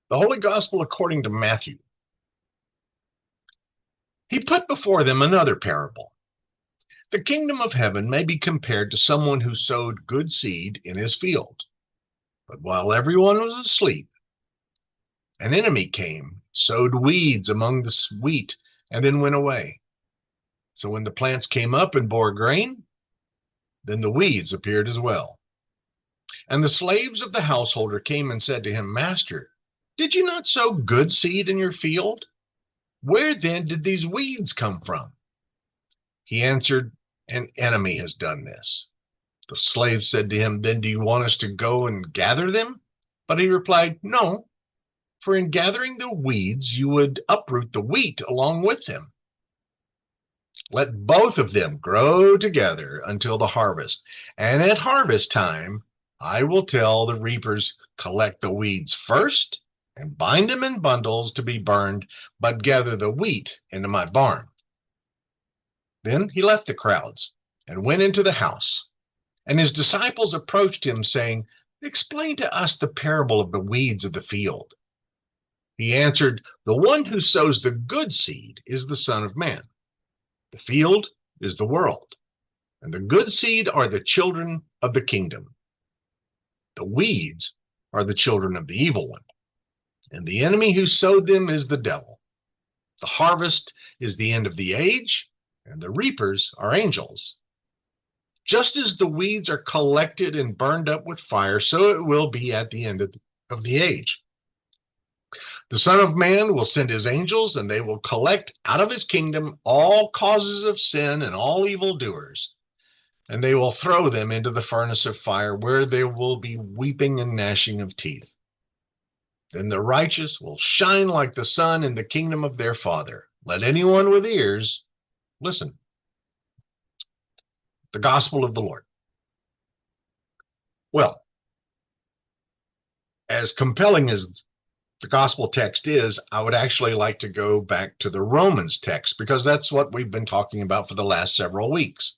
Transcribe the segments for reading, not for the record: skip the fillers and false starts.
The Holy Gospel according to Matthew. He put before them another parable. The kingdom of heaven may be compared to someone who sowed good seed in his field. But while everyone was asleep, an enemy came, sowed weeds among the wheat, and then went away. So when the plants came up and bore grain, then the weeds appeared as well. And the slaves of the householder came and said to him, Master, did you not sow good seed in your field? Where then did these weeds come from? He answered, An enemy has done this. The slave said to him, Then do you want us to go and gather them? But he replied, No, for in gathering the weeds, you would uproot the wheat along with them. Let both of them grow together until the harvest. And at harvest time, I will tell the reapers, Collect the weeds first and bind them in bundles to be burned, but gather the wheat into my barn. Then he left the crowds and went into the house. And his disciples approached him, saying, Explain to us the parable of the weeds of the field. He answered, The one who sows the good seed is the Son of Man. The field is the world, and the good seed are the children of the kingdom. The weeds are the children of the evil one, and the enemy who sowed them is the devil. The harvest is the end of the age, and the reapers are angels. Just as the weeds are collected and burned up with fire, so it will be at the end of the age. The Son of Man will send his angels, and they will collect out of his kingdom all causes of sin and all evildoers, and they will throw them into the furnace of fire, where there will be weeping and gnashing of teeth. Then the righteous will shine like the sun in the kingdom of their Father. Let anyone with ears listen. The gospel of the Lord. Well, as compelling as the gospel text is, I would actually like to go back to the Romans text, because that's what we've been talking about for the last several weeks.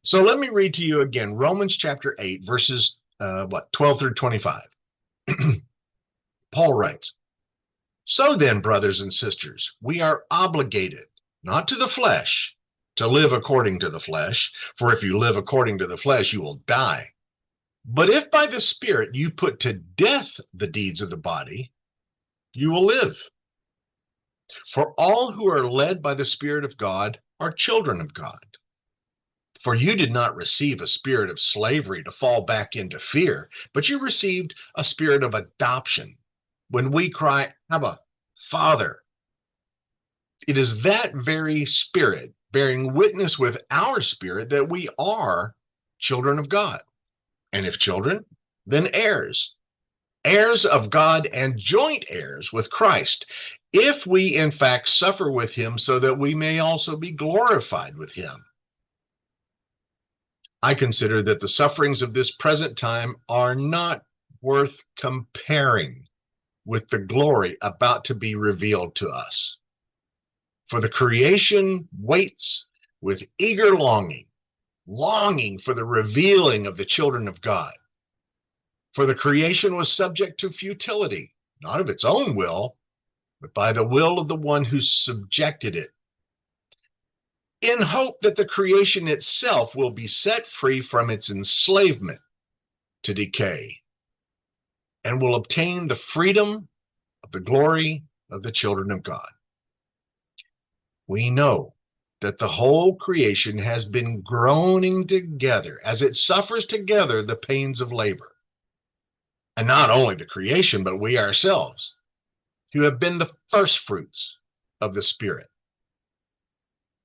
So let me read to you again, Romans chapter 8, verses 12 through 25. Paul writes, So then, brothers and sisters, we are obligated, not to the flesh, to live according to the flesh, for if you live according to the flesh, you will die. But if by the Spirit you put to death the deeds of the body, you will live. For all who are led by the Spirit of God are children of God. For you did not receive a spirit of slavery to fall back into fear, but you received a spirit of adoption, when we cry, Abba, Father. It is that very Spirit bearing witness with our spirit that we are children of God. And if children, then heirs, heirs of God and joint heirs with Christ, if we in fact suffer with him, so that we may also be glorified with him. I consider that the sufferings of this present time are not worth comparing with the glory about to be revealed to us. For the creation waits with eager longing for the revealing of the children of God. For the creation was subject to futility, not of its own will, but by the will of the one who subjected it, in hope that the creation itself will be set free from its enslavement to decay and will obtain the freedom of the glory of the children of God. We know that the whole creation has been groaning together as it suffers together the pains of labor. And not only the creation, but we ourselves, who have been the first fruits of the Spirit.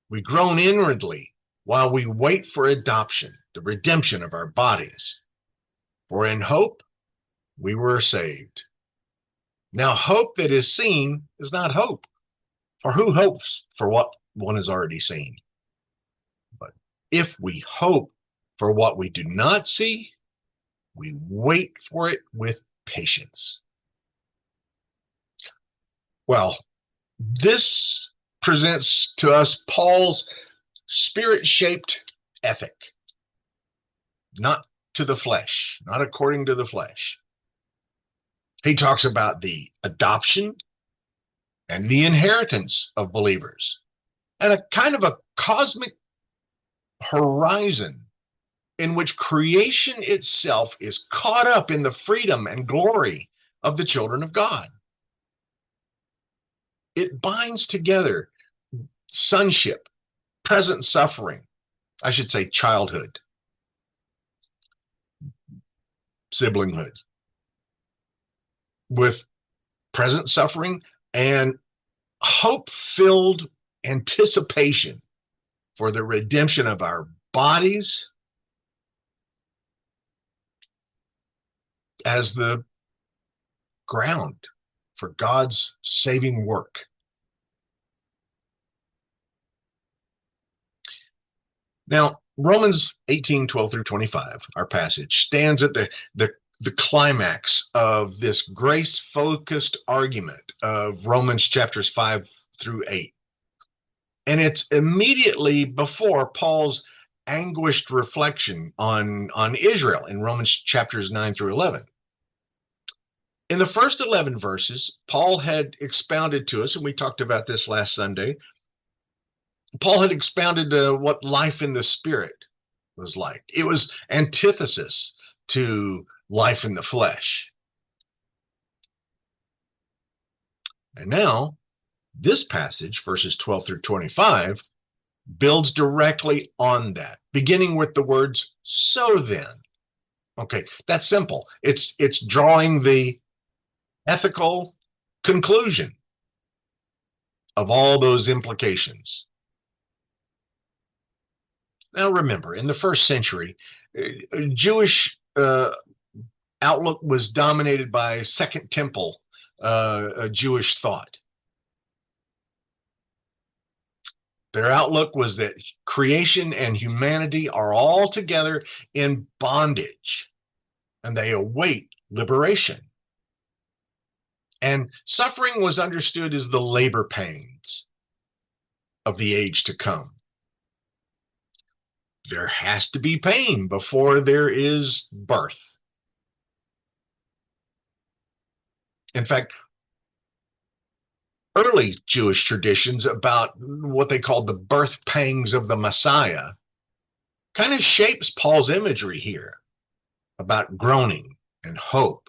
We groan inwardly while we wait for adoption, the redemption of our bodies. For in hope we were saved. Now, hope that is seen is not hope. For who hopes for what one has already seen? But if we hope for what we do not see, we wait for it with patience. Well, this presents to us Paul's spirit-shaped ethic, not to the flesh, not according to the flesh. He talks about the adoption and the inheritance of believers, and a kind of a cosmic horizon in which creation itself is caught up in the freedom and glory of the children of God. It binds together sonship, present suffering, I should say childhood, siblinghood, with present suffering and hope-filled anticipation for the redemption of our bodies as the ground for God's saving work. Now, Romans 18:12 through 25, our passage, stands at the climax of this grace-focused argument of Romans chapters 5 through 8. And it's immediately before Paul's anguished reflection on Israel in Romans chapters 9 through 11. In the first 11 verses, Paul had expounded to us, and we talked about this last Sunday, Paul had expounded what life in the Spirit was like. It was antithesis to life in the flesh. And now, this passage, verses 12 through 25, builds directly on that, beginning with the words, so then. Okay, that's simple. It's drawing the ethical conclusion of all those implications. Now remember, in the first century, Jewish outlook was dominated by Second Temple Jewish thought. Their outlook was that creation and humanity are all together in bondage, and they await liberation. And suffering was understood as the labor pains of the age to come. There has to be pain before there is birth. In fact, early Jewish traditions about what they called the birth pangs of the Messiah kind of shapes Paul's imagery here about groaning and hope.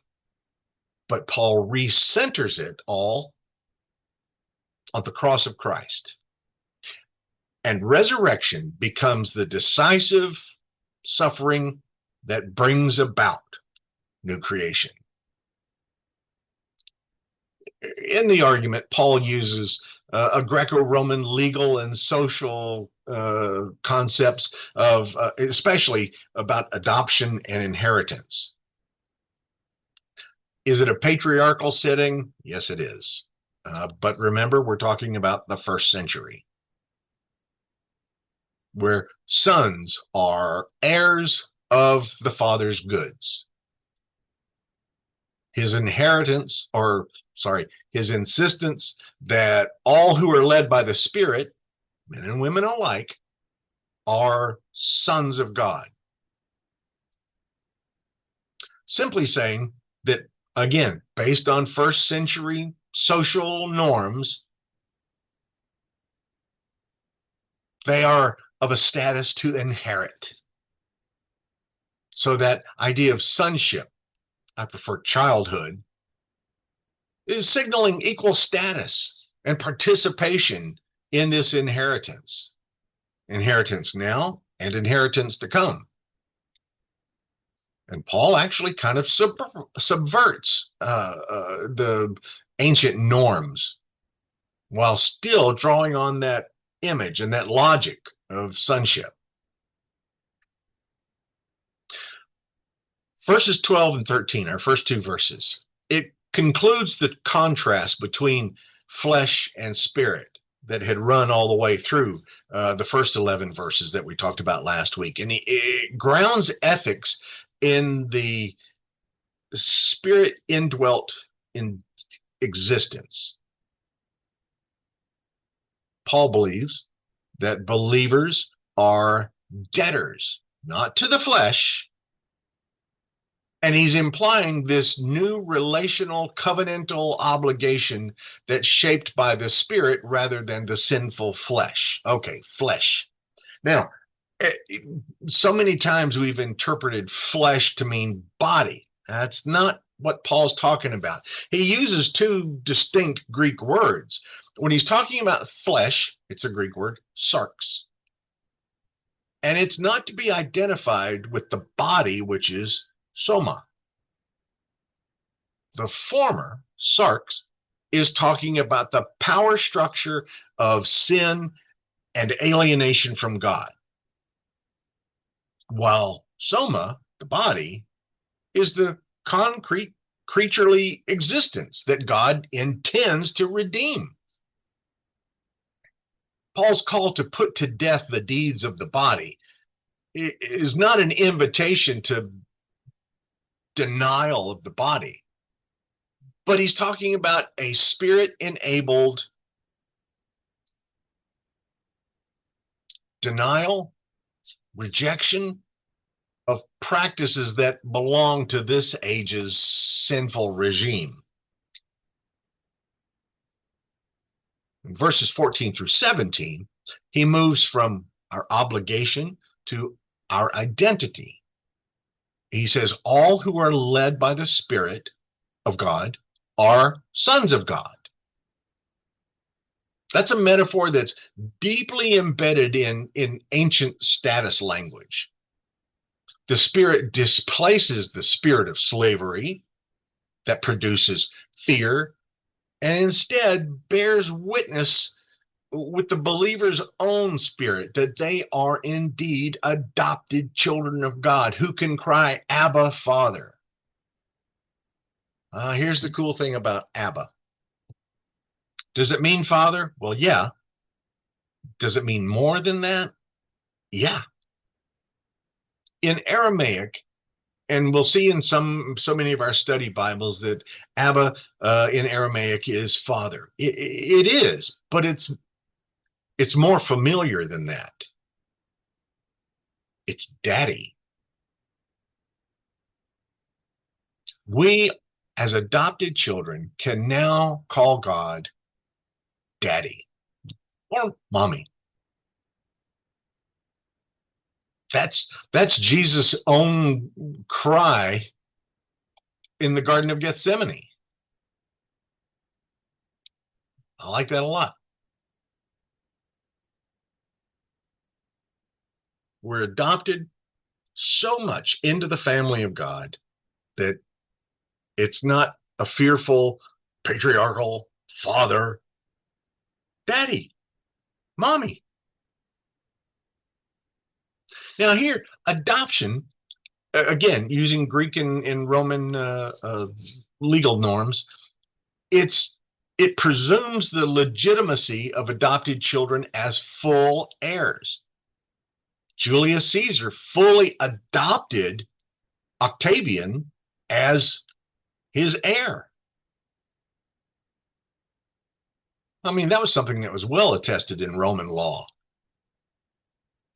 But Paul recenters it all on the cross of Christ. And resurrection becomes the decisive suffering that brings about new creation. In the argument, Paul uses a Greco-Roman legal and social concepts of, especially about adoption and inheritance. Is it a patriarchal setting? Yes, it is. But remember, we're talking about the first century, where sons are heirs of the father's goods. His inheritance, his insistence that all who are led by the Spirit, men and women alike, are sons of God. Simply saying that, again, based on first century social norms, they are of a status to inherit. So that idea of sonship, I prefer childhood, is signaling equal status and participation in this inheritance. Inheritance now and inheritance to come. And Paul actually kind of subverts the ancient norms while still drawing on that image and that logic of sonship. Verses 12 and 13, our first two verses, it concludes the contrast between flesh and spirit that had run all the way through the first 11 verses that we talked about last week. And it grounds ethics in the spirit indwelt in existence. Paul believes that believers are debtors, not to the flesh, And he's implying this new relational covenantal obligation that's shaped by the spirit rather than the sinful flesh. Okay, flesh. Now, eh, so many times we've interpreted flesh to mean body. That's not what Paul's talking about. He uses two distinct Greek words. When he's talking about flesh, it's a Greek word, sarx. And it's not to be identified with the body, which is soma. The former, sarx, is talking about the power structure of sin and alienation from God. While soma, the body, is the concrete creaturely existence that God intends to redeem. Paul's call to put to death the deeds of the body is not an invitation to denial of the body, but he's talking about a spirit-enabled denial, rejection of practices that belong to this age's sinful regime. In verses 14 through 17, he moves from our obligation to our identity. He says, all who are led by the Spirit of God are sons of God. That's a metaphor that's deeply embedded in ancient status language. The Spirit displaces the spirit of slavery that produces fear and instead bears witness with the believer's own spirit that they are indeed adopted children of God who can cry, Abba, Father. Here's the cool thing about Abba. Does it mean father? Well, yeah. Does it mean more than that? Yeah. In Aramaic, and we'll see in so many of our study Bibles that Abba in Aramaic is father. It is, but it's more familiar than that. It's daddy. We, as adopted children, can now call God daddy or mommy. That's Jesus' own cry in the Garden of Gethsemane. I like that a lot. We're adopted so much into the family of God that it's not a fearful patriarchal father, daddy, mommy. Now here, adoption, again, using Greek and Roman legal norms, it presumes the legitimacy of adopted children as full heirs. Julius Caesar fully adopted Octavian as his heir. I mean, that was something that was well attested in Roman law.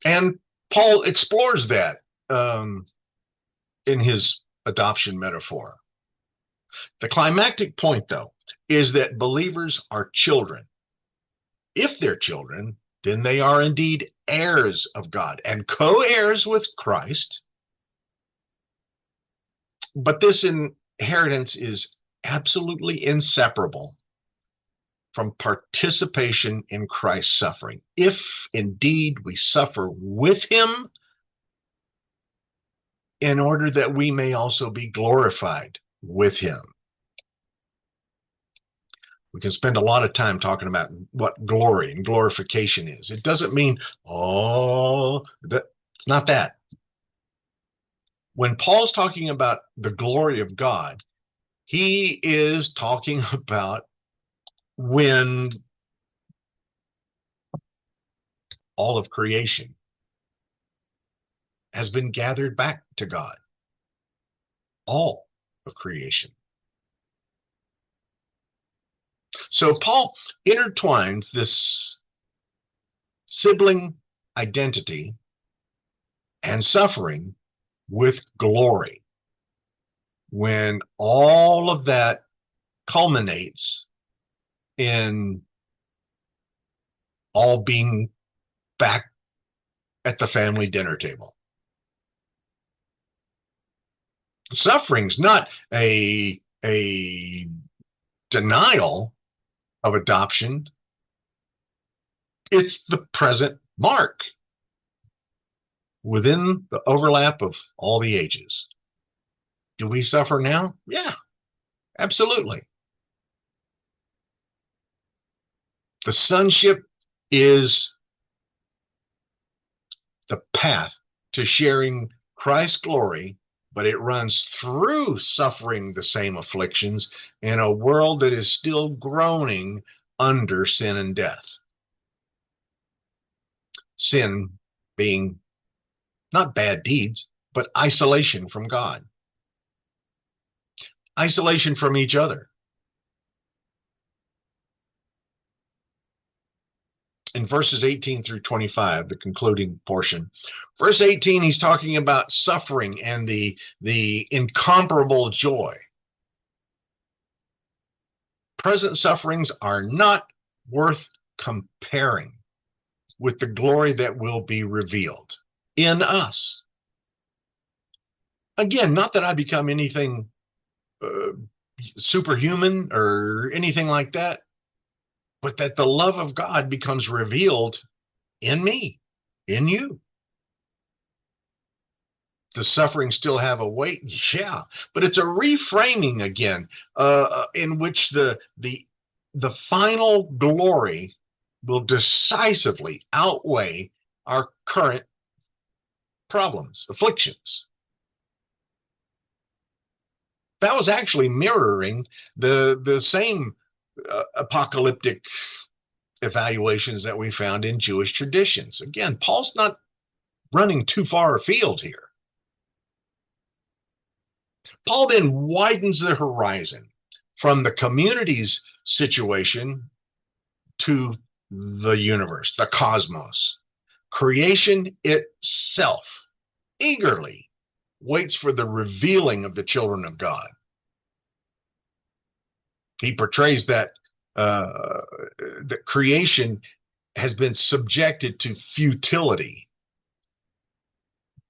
And Paul explores that in his adoption metaphor. The climactic point, though, is that believers are children. If they're children, then they are indeed heirs of God and co-heirs with Christ. But this inheritance is absolutely inseparable from participation in Christ's suffering. If indeed we suffer with him, in order that we may also be glorified with him. We can spend a lot of time talking about what glory and glorification is. It doesn't mean, it's not that. When Paul's talking about the glory of God, he is talking about when all of creation has been gathered back to God. All of creation. So Paul intertwines this sibling identity and suffering with glory. when all of that culminates in all being back at the family dinner table. Suffering's not a denial of adoption. It's the present mark within the overlap of all the ages. Do we suffer now? Yeah, absolutely. The sonship is the path to sharing Christ's glory, but it runs through suffering the same afflictions in a world that is still groaning under sin and death. Sin being not bad deeds, but isolation from God, isolation from each other. In verses 18 through 25, the concluding portion, verse 18, he's talking about suffering and the incomparable joy. Present sufferings are not worth comparing with the glory that will be revealed in us. Again, not that I become anything superhuman or anything like that, but that the love of God becomes revealed in me, in you. Does suffering still have a weight? Yeah, but it's a reframing again, in which the final glory will decisively outweigh our current problems, afflictions. That was actually mirroring the same apocalyptic evaluations that we found in Jewish traditions. Again, Paul's not running too far afield here. Paul then widens the horizon from the community's situation to the universe, the cosmos. Creation itself eagerly waits for the revealing of the children of God. He portrays that that creation has been subjected to futility,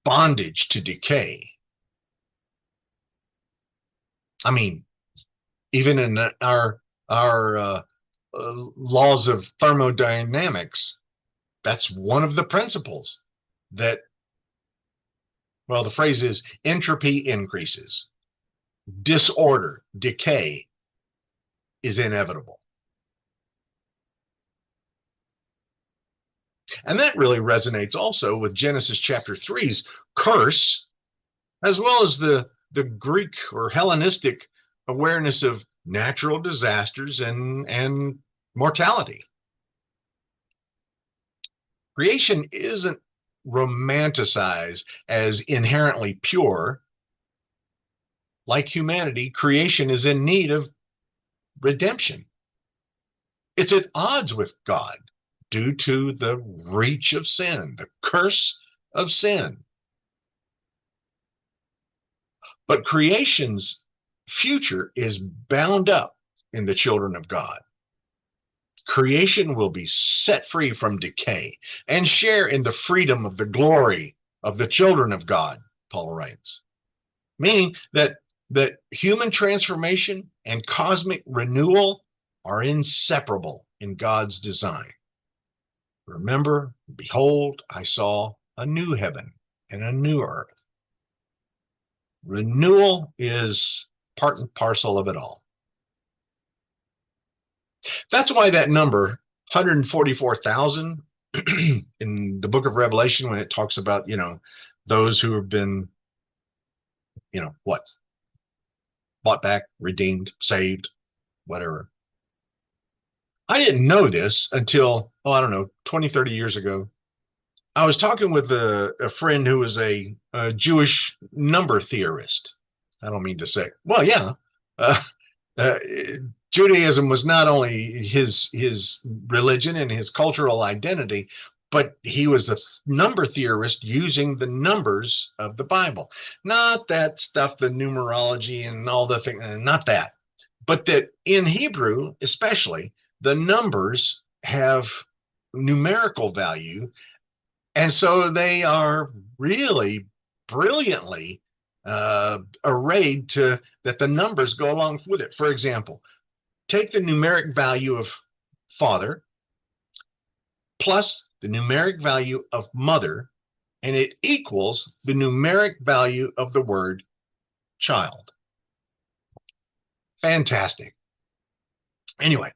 bondage to decay. I mean, even in our laws of thermodynamics, that's one of the principles that, well, the phrase is entropy increases, disorder, decay is inevitable. And that really resonates also with Genesis chapter 3's curse, as well as the Greek or Hellenistic awareness of natural disasters and mortality. Creation isn't romanticized as inherently pure. Like humanity, creation is in need of redemption. It's at odds with God due to the reach of sin, the curse of sin. But creation's future is bound up in the children of God. Creation will be set free from decay and share in the freedom of the glory of the children of God, Paul writes. Meaning that human transformation and cosmic renewal are inseparable in God's design. Remember, behold, I saw a new heaven and a new earth. Renewal is part and parcel of it all. That's why that number, 144,000, in the book of Revelation, when it talks about, those who have been, bought back, redeemed, saved, whatever. I didn't know this until, 20, 30 years ago. I was talking with a friend who was a Jewish number theorist. I don't mean to say, well, yeah. Judaism was not only his religion and his cultural identity, but he was a number theorist using the numbers of the Bible. Not that stuff, the numerology and all the things, not that. But that in Hebrew, especially, the numbers have numerical value. And so they are really brilliantly arrayed to that the numbers go along with it. For example, take the numeric value of father plus the numeric value of mother, and it equals the numeric value of the word child. Fantastic. Anyway,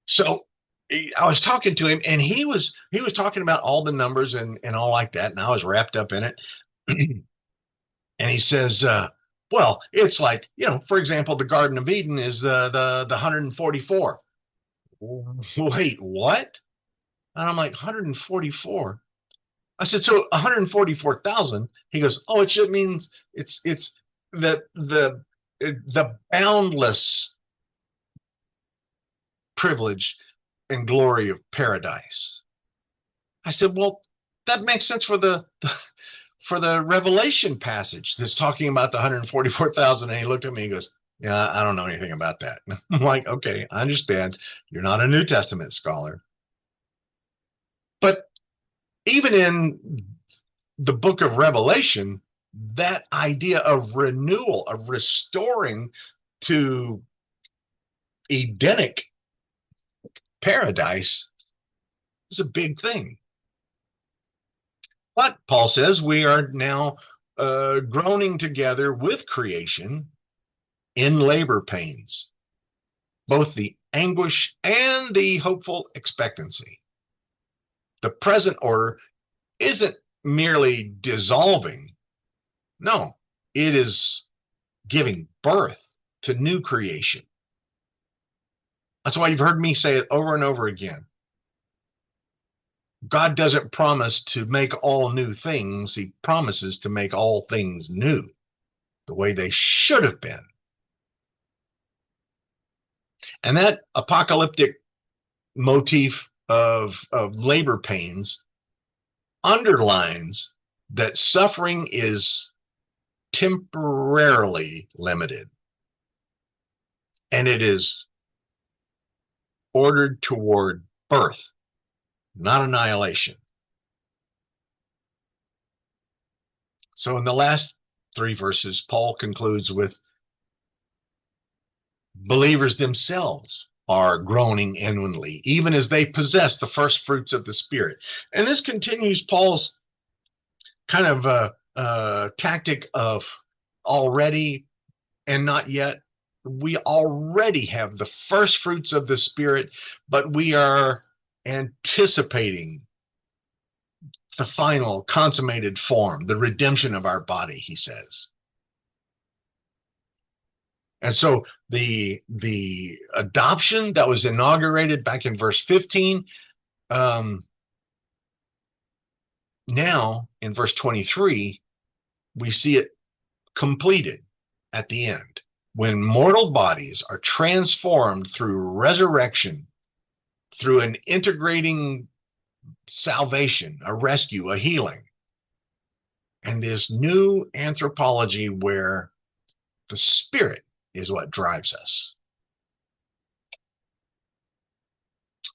so I was talking to him, and he was talking about all the numbers and all like that, and I was wrapped up in it. And he says, well, it's like, for example, the Garden of Eden is the 144. Wait, what? And I'm like, 144? I said, so 144,000. He goes, oh, it just means it's the boundless privilege and glory of paradise. I said, well, that makes sense for the Revelation passage that's talking about the 144,000. And he looked at me and goes, yeah, I don't know anything about that. I'm like, okay, I understand. You're not a New Testament scholar. But even in the book of Revelation, that idea of renewal, of restoring to Edenic paradise is a big thing. But Paul says we are now groaning together with creation in labor pains, both the anguish and the hopeful expectancy. The present order isn't merely dissolving. No, it is giving birth to new creation. That's why you've heard me say it over and over again. God doesn't promise to make all new things. He promises to make all things new, the way they should have been. And that apocalyptic motif of labor pains underlines that suffering is temporarily limited, and it is ordered toward birth, not annihilation. So in the last 3 verses, Paul concludes with believers themselves are groaning inwardly, even as they possess the first fruits of the Spirit. And this continues Paul's kind of tactic of already and not yet. We already have the first fruits of the Spirit, but we are anticipating the final consummated form, the redemption of our body, he says. And so the adoption that was inaugurated back in verse 15, now in verse 23, we see it completed at the end, when mortal bodies are transformed through resurrection, through an integrating salvation, a rescue, a healing, and this new anthropology where the Spirit is what drives us.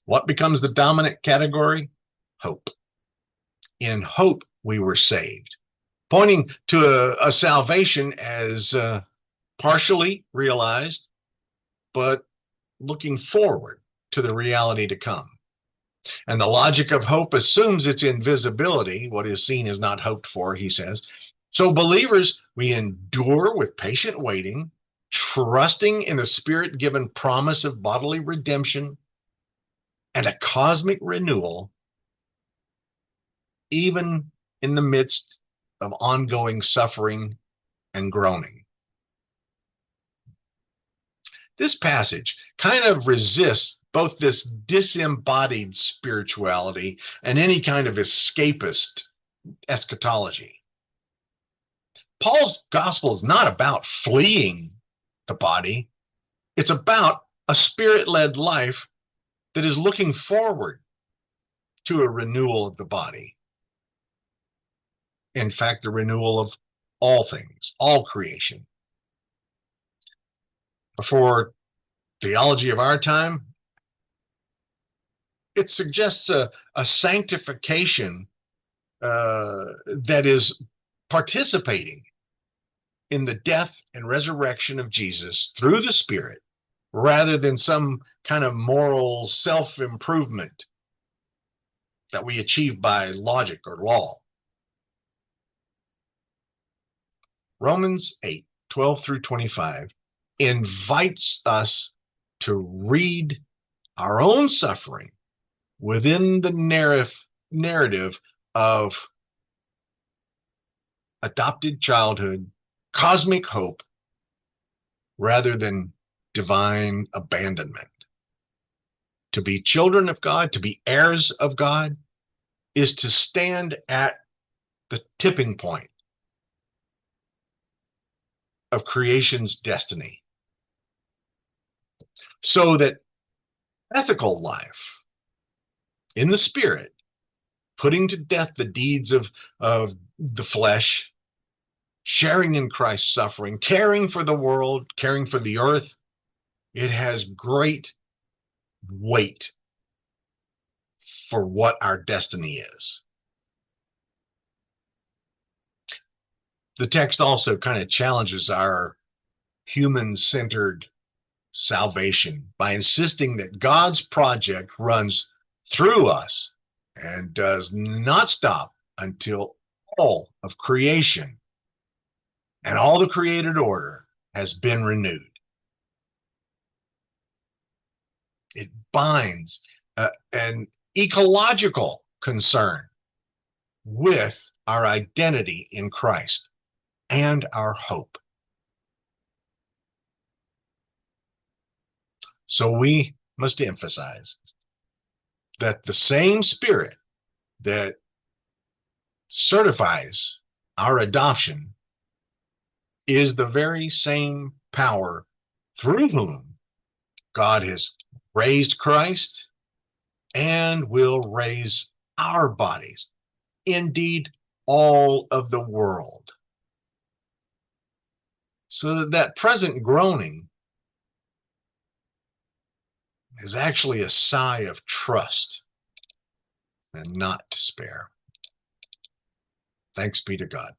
What becomes the dominant category? Hope. In hope, we were saved, pointing to a salvation as partially realized, but looking forward to the reality to come. And the logic of hope assumes its invisibility. What is seen is not hoped for, he says. So believers, we endure with patient waiting, trusting in the Spirit-given promise of bodily redemption and a cosmic renewal, even in the midst of ongoing suffering and groaning. This passage kind of resists both this disembodied spirituality and any kind of escapist eschatology. Paul's gospel is not about fleeing the body. It's about a Spirit-led life that is looking forward to a renewal of the body. In fact, the renewal of all things, all creation. For theology of our time, it suggests a sanctification that is participating in the death and resurrection of Jesus through the Spirit, rather than some kind of moral self-improvement that we achieve by logic or law. Romans 8:12 through 25 invites us to read our own suffering within the narrative of adopted childhood, cosmic hope, rather than divine abandonment. To be children of God, to be heirs of God, is to stand at the tipping point of creation's destiny, so that ethical life in the Spirit, putting to death the deeds of the flesh, sharing in Christ's suffering, caring for the world, caring for the earth, it has great weight for what our destiny is. The text also kind of challenges our human-centered salvation by insisting that God's project runs through us and does not stop until all of creation and all the created order has been renewed. It binds an ecological concern with our identity in Christ and our hope. So we must emphasize that the same Spirit that certifies our adoption is the very same power through whom God has raised Christ and will raise our bodies, indeed all of the world. So that present groaning is actually a sigh of trust and not despair. Thanks be to God.